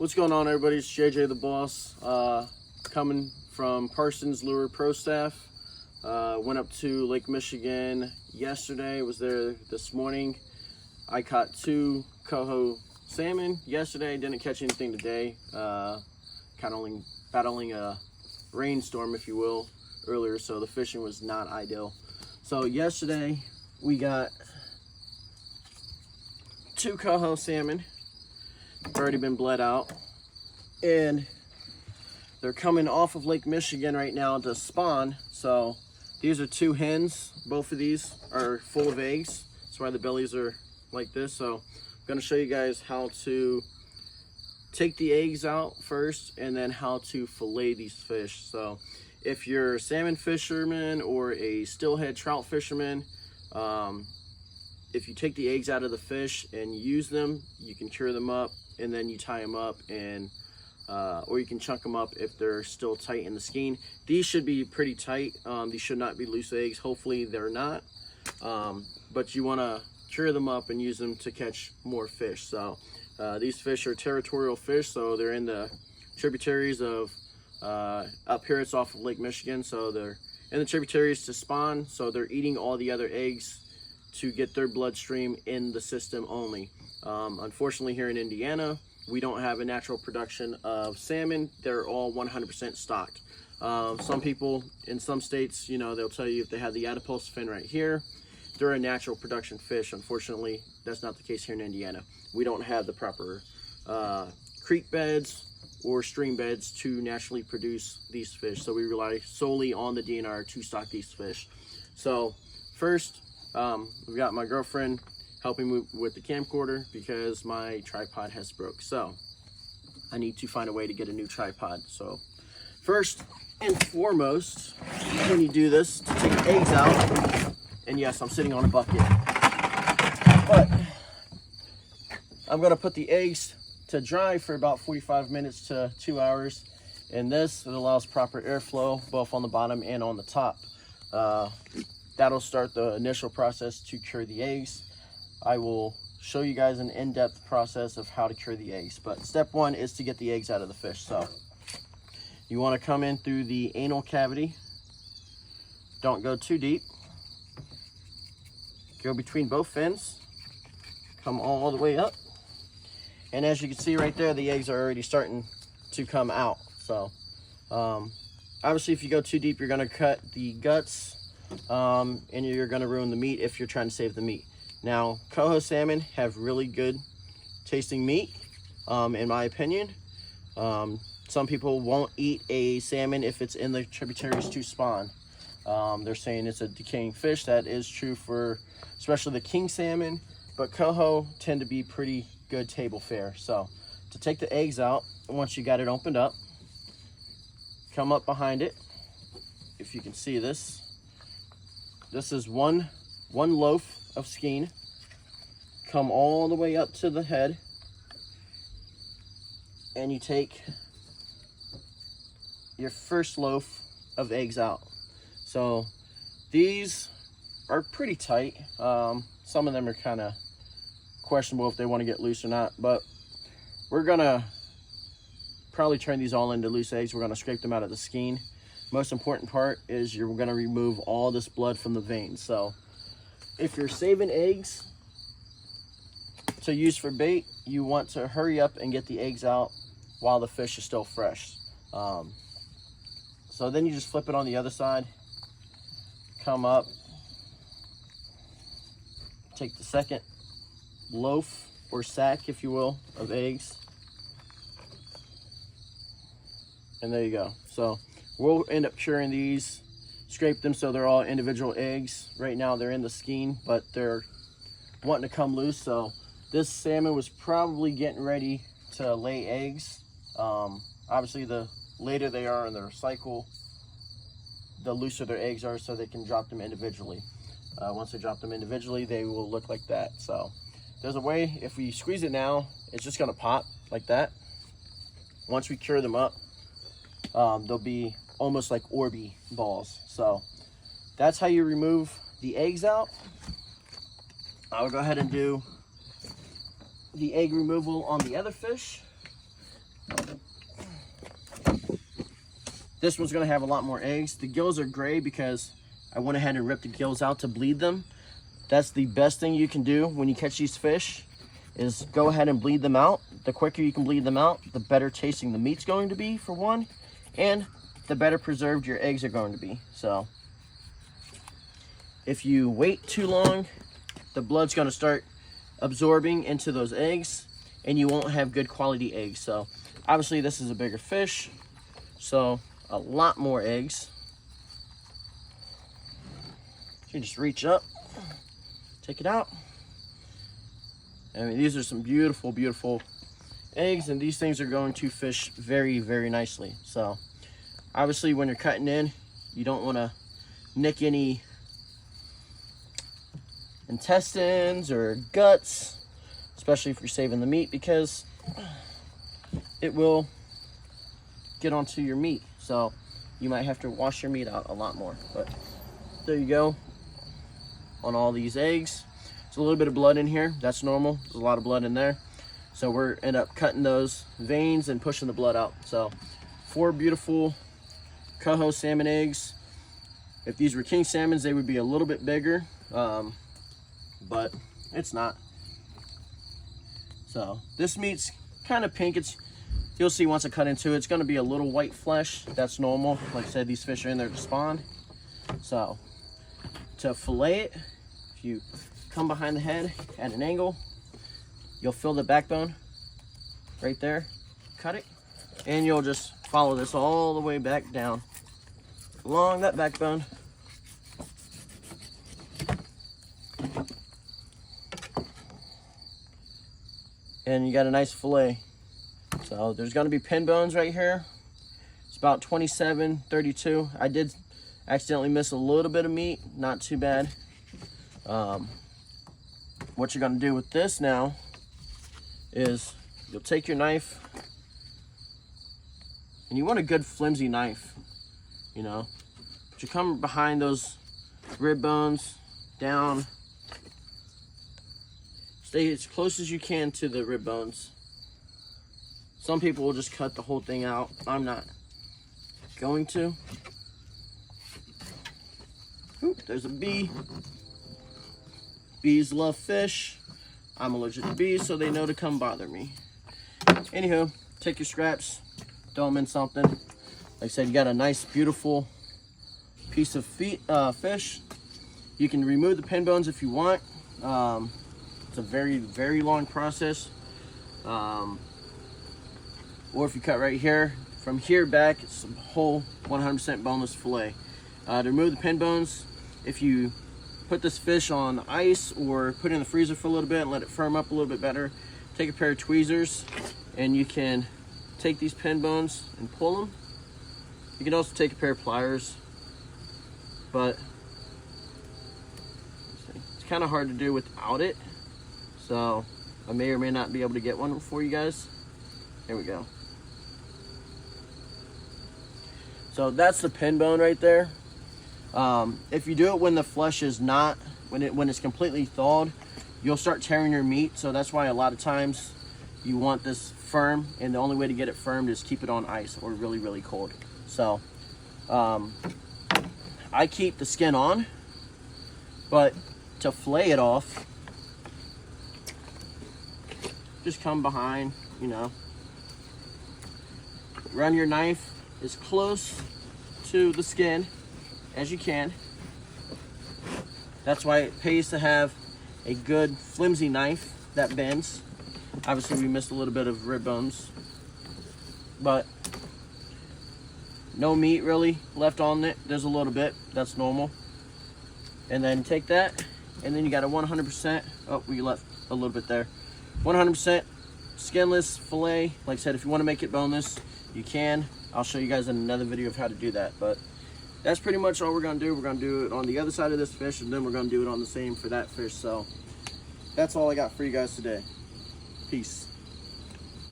What's going on, everybody? It's JJ the Boss, coming from Parsons Lure Pro Staff. Went up to Lake Michigan yesterday, was there this morning. I caught 2 Coho salmon yesterday, didn't catch anything today. Battling a rainstorm, if you will, earlier, so the fishing was not ideal. So yesterday we got 2 Coho salmon, already been bled out, and they're coming off of Lake Michigan right now to spawn. So these are 2 hens. Both of these are full of eggs. That's why the bellies are like this. So I'm going to show you guys how to take the eggs out first, and then how to fillet these fish. So if you're a salmon fisherman or a steelhead trout fisherman, if you take the eggs out of the fish and use them, you can cure them up, and then you tie them up, and or you can chunk them up if they're still tight in the skein. These should be pretty tight. These should not be loose eggs. Hopefully they're not. But you want to cure them up and use them to catch more fish. So these fish are territorial fish, so they're in the tributaries of up here. It's off of Lake Michigan, so they're in the tributaries to spawn. So they're eating all the other eggs to get their bloodstream in the system only. Unfortunately, here in Indiana, we don't have a natural production of salmon. They're all 100% stocked. Some people in some states, you know, they'll tell you if they have the adipose fin right here, they're a natural production fish. Unfortunately, that's not the case here in Indiana. We don't have the proper creek beds or stream beds to naturally produce these fish. So we rely solely on the DNR to stock these fish. So first, we've got my girlfriend helping me with the camcorder because my tripod has broke. So I need to find a way to get a new tripod. So first and foremost, when you do this, to take eggs out, and yes, I'm sitting on a bucket, but I'm gonna put the eggs to dry for about 45 minutes to 2 hours. And this, it allows proper airflow both on the bottom and on the top. That'll start the initial process to cure the eggs. I will show you guys an in-depth process of how to cure the eggs. But step 1 is to get the eggs out of the fish. So you want to come in through the anal cavity. Don't go too deep. Go between both fins. Come all the way up. And as you can see right there, the eggs are already starting to come out. So obviously, if you go too deep, you're going to cut the guts. And you're going to ruin the meat if you're trying to save the meat. Now, Coho salmon have really good tasting meat, in my opinion. Some people won't eat a salmon if it's in the tributaries to spawn. They're saying it's a decaying fish. That is true for especially the king salmon, but Coho tend to be pretty good table fare. So to take the eggs out, once you got it opened up, come up behind it. If you can see this, this is one loaf of skein. Come all the way up to the head, and you take your first loaf of eggs out. So these are pretty tight. Some of them are kind of questionable if they want to get loose or not, but we're gonna probably turn these all into loose eggs. We're gonna scrape them out of the skein. Most important part is you're gonna remove all this blood from the veins. So if you're saving eggs to use for bait, you want to hurry up and get the eggs out while the fish is still fresh. So then you just flip it on the other side, come up, take the second loaf or sack, if you will, of eggs, and there you go. So we'll end up curing these, scrape them so they're all individual eggs. Right now they're in the skein, but they're wanting to come loose. So this salmon was probably getting ready to lay eggs. Obviously, the later they are in their cycle, the looser their eggs are, so they can drop them individually. Once they drop them individually, they will look like that. So there's a way, if we squeeze it now, it's just gonna pop like that. Once we cure them up, they'll be almost like Orby balls. So that's how you remove the eggs out. I'll go ahead and do the egg removal on the other fish. This one's gonna have a lot more eggs. The gills are gray because I went ahead and ripped the gills out to bleed them. That's the best thing you can do when you catch these fish, is go ahead and bleed them out. The quicker you can bleed them out, the better tasting the meat's going to be, for one, and the better preserved your eggs are going to be. So if you wait too long, the blood's gonna start absorbing into those eggs and you won't have good quality eggs. So obviously this is a bigger fish, so a lot more eggs. You just reach up, take it out. I mean, these are some beautiful, beautiful eggs, and these things are going to fish very, very nicely. So obviously when you're cutting in, you don't want to nick any intestines or guts, especially if you're saving the meat, because it will get onto your meat. So you might have to wash your meat out a lot more. But there you go on all these eggs. There's a little bit of blood in here. That's normal. There's a lot of blood in there. So we're end up cutting those veins and pushing the blood out. So 4 beautiful Coho salmon eggs. If these were king salmons, they would be a little bit bigger, but it's not. So this meat's kind of pink. You'll see once I cut into it, it's going to be a little white flesh. That's normal. Like I said, these fish are in there to spawn. So to fillet it, if you come behind the head at an angle, you'll feel the backbone right there. Cut it, and you'll just follow this all the way back down along that backbone. And you got a nice fillet. So there's going to be pin bones right here. It's about 27, 32. I did accidentally miss a little bit of meat. Not too bad. What you're going to do with this now is you'll take your knife, and you want a good flimsy knife, you know. But you come behind those rib bones down. Stay as close as you can to the rib bones. Some people will just cut the whole thing out. I'm not going to. Oop, there's a bee. Bees love fish. I'm allergic to bees, so they know to come bother me. Anywho, take your scraps, throw them in something. Like I said, you got a nice, beautiful piece of fish. You can remove the pin bones if you want. It's a very, very long process. Or if you cut right here, from here back, it's a whole 100% boneless fillet. To remove the pin bones, if you put this fish on ice or put it in the freezer for a little bit and let it firm up a little bit better, take a pair of tweezers and you can take these pin bones and pull them. You can also take a pair of pliers, but it's kind of hard to do without it. So I may or may not be able to get one for you guys. Here we go. So that's the pin bone right there. If you do it when the flesh is not, when it's completely thawed, you'll start tearing your meat. So that's why a lot of times you want this firm, and the only way to get it firmed is keep it on ice or really, really cold. So I keep the skin on, but to fillet it off, just come behind, you know, run your knife as close to the skin as you can. That's why it pays to have a good flimsy knife that bends. Obviously we missed a little bit of rib bones, but no meat really left on it. There's a little bit, that's normal. And then take that, and then you got a 100%, oh, we left a little bit there. 100% skinless fillet. Like I said, if you want to make it boneless, you can. I'll show you guys in another video of how to do that. But that's pretty much all we're going to do. We're going to do it on the other side of this fish, and then we're going to do it on the same for that fish. So that's all I got for you guys today. Peace.